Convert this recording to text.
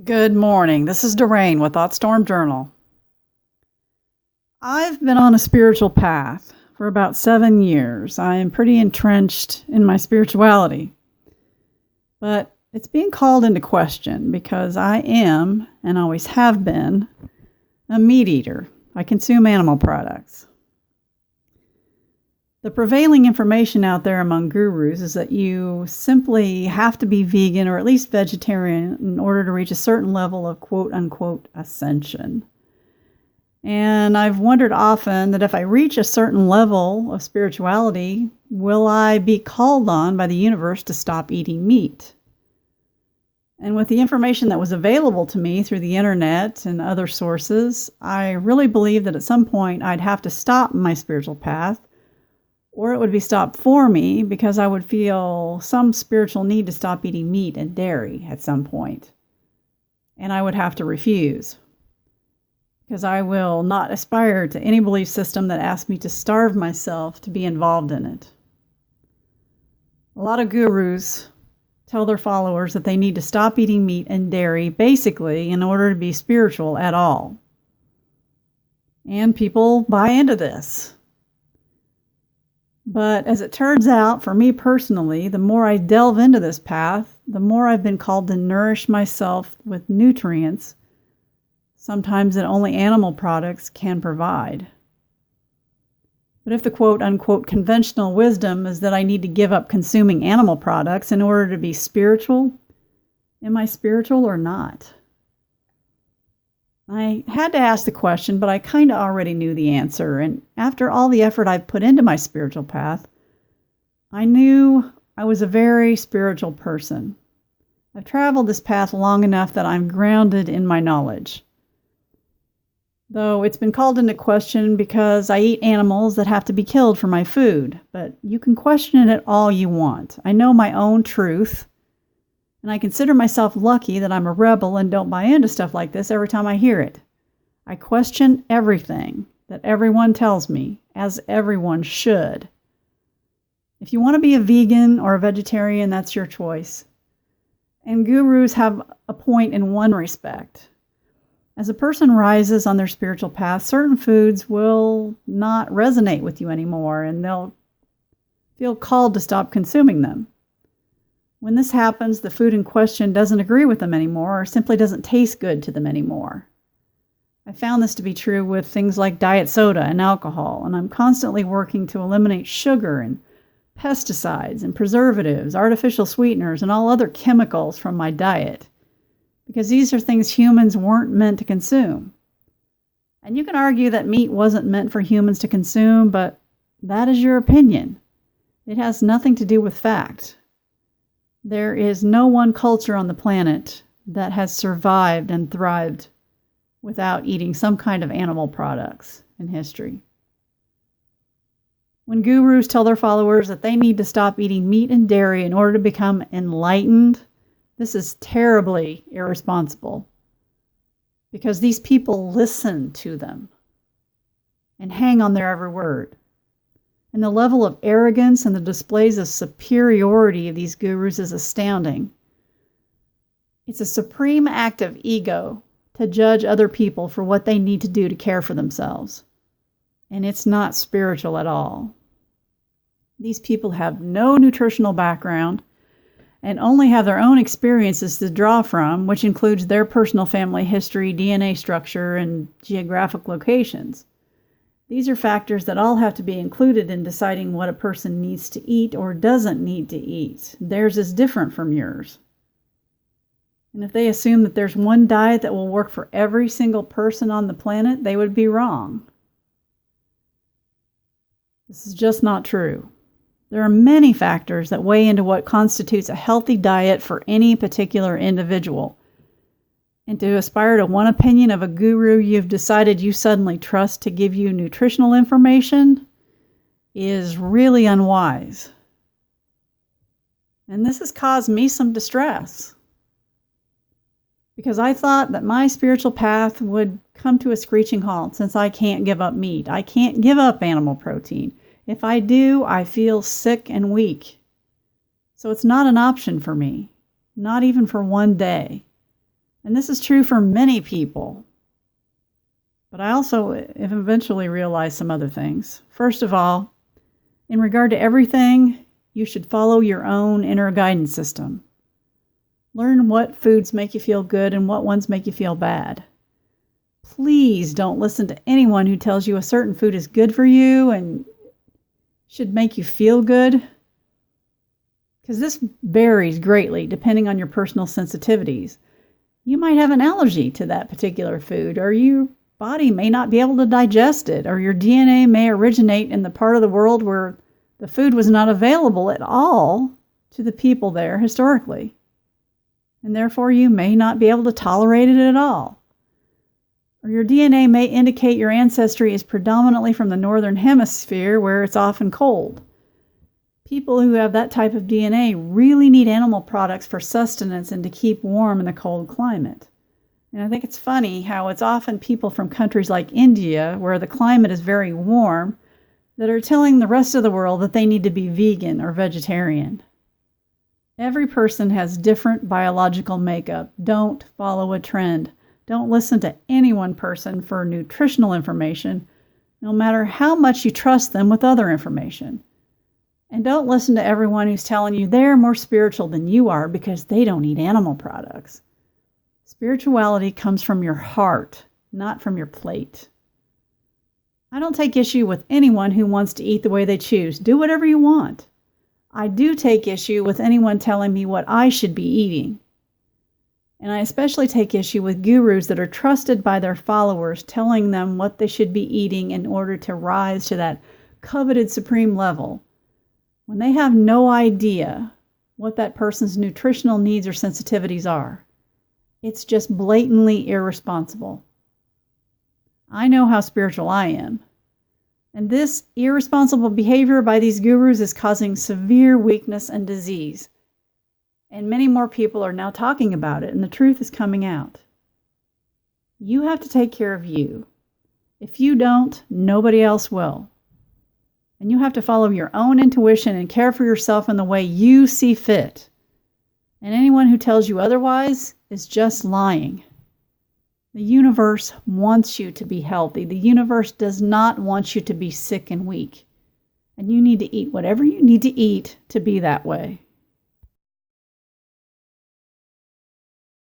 Good morning. This is Doreen with Thoughtstorm Journal. I've been on a spiritual path for about 7 years. I am pretty entrenched in my spirituality, but it's being called into question because I am, and always have been, a meat eater. I consume animal products. The prevailing information out there among gurus is that you simply have to be vegan or at least vegetarian in order to reach a certain level of quote-unquote ascension. And I've wondered often that if I reach a certain level of spirituality, will I be called on by the universe to stop eating meat? And with the information that was available to me through the internet and other sources, I really believe that at some point I'd have to stop my spiritual path, or it would be stopped for me because I would feel some spiritual need to stop eating meat and dairy at some point. And I would have to refuse, because I will not aspire to any belief system that asks me to starve myself to be involved in it. A lot of gurus tell their followers that they need to stop eating meat and dairy basically in order to be spiritual at all. And people buy into this. But as it turns out, for me personally, the more I delve into this path, the more I've been called to nourish myself with nutrients, sometimes that only animal products can provide. But if the quote-unquote conventional wisdom is that I need to give up consuming animal products in order to be spiritual, am I spiritual or not? I had to ask the question, but I kind of already knew the answer. And after all the effort I've put into my spiritual path, I knew I was a very spiritual person. I've traveled this path long enough that I'm grounded in my knowledge. Though it's been called into question because I eat animals that have to be killed for my food. But you can question it all you want. I know my own truth. And I consider myself lucky that I'm a rebel and don't buy into stuff like this every time I hear it. I question everything that everyone tells me, as everyone should. If you want to be a vegan or a vegetarian, that's your choice. And gurus have a point in one respect. As a person rises on their spiritual path, certain foods will not resonate with you anymore, and they'll feel called to stop consuming them. When this happens, the food in question doesn't agree with them anymore or simply doesn't taste good to them anymore. I found this to be true with things like diet soda and alcohol, and I'm constantly working to eliminate sugar and pesticides and preservatives, artificial sweeteners, and all other chemicals from my diet, because these are things humans weren't meant to consume. And you can argue that meat wasn't meant for humans to consume, but that is your opinion. It has nothing to do with fact. There is no one culture on the planet that has survived and thrived without eating some kind of animal products in history. When gurus tell their followers that they need to stop eating meat and dairy in order to become enlightened, this is terribly irresponsible, because these people listen to them and hang on their every word. And the level of arrogance and the displays of superiority of these gurus is astounding. It's a supreme act of ego to judge other people for what they need to do to care for themselves. And it's not spiritual at all. These people have no nutritional background and only have their own experiences to draw from, which includes their personal family history, DNA structure, and geographic locations. These are factors that all have to be included in deciding what a person needs to eat or doesn't need to eat. Theirs is different from yours. And if they assume that there's one diet that will work for every single person on the planet, they would be wrong. This is just not true. There are many factors that weigh into what constitutes a healthy diet for any particular individual. And to aspire to one opinion of a guru you've decided you suddenly trust to give you nutritional information is really unwise. And this has caused me some distress, because I thought that my spiritual path would come to a screeching halt since I can't give up meat. I can't give up animal protein. If I do, I feel sick and weak. So it's not an option for me, not even for one day. And this is true for many people. But I also have eventually realized some other things. First of all, in regard to everything, you should follow your own inner guidance system. Learn what foods make you feel good and what ones make you feel bad. Please don't listen to anyone who tells you a certain food is good for you and should make you feel good, because this varies greatly depending on your personal sensitivities. You might have an allergy to that particular food, or your body may not be able to digest it, or your DNA may originate in the part of the world where the food was not available at all to the people there historically. And therefore you may not be able to tolerate it at all. Or your DNA may indicate your ancestry is predominantly from the northern hemisphere where it's often cold. People who have that type of DNA really need animal products for sustenance and to keep warm in the cold climate. And I think it's funny how it's often people from countries like India, where the climate is very warm, that are telling the rest of the world that they need to be vegan or vegetarian. Every person has different biological makeup. Don't follow a trend. Don't listen to any one person for nutritional information, no matter how much you trust them with other information. And don't listen to everyone who's telling you they're more spiritual than you are because they don't eat animal products. Spirituality comes from your heart, not from your plate. I don't take issue with anyone who wants to eat the way they choose. Do whatever you want. I do take issue with anyone telling me what I should be eating. And I especially take issue with gurus that are trusted by their followers, telling them what they should be eating in order to rise to that coveted supreme level, when they have no idea what that person's nutritional needs or sensitivities are. It's just blatantly irresponsible. I know how spiritual I am. And this irresponsible behavior by these gurus is causing severe weakness and disease. And many more people are now talking about it, and the truth is coming out. You have to take care of you. If you don't, nobody else will. And you have to follow your own intuition and care for yourself in the way you see fit. And anyone who tells you otherwise is just lying. The universe wants you to be healthy. The universe does not want you to be sick and weak. And you need to eat whatever you need to eat to be that way.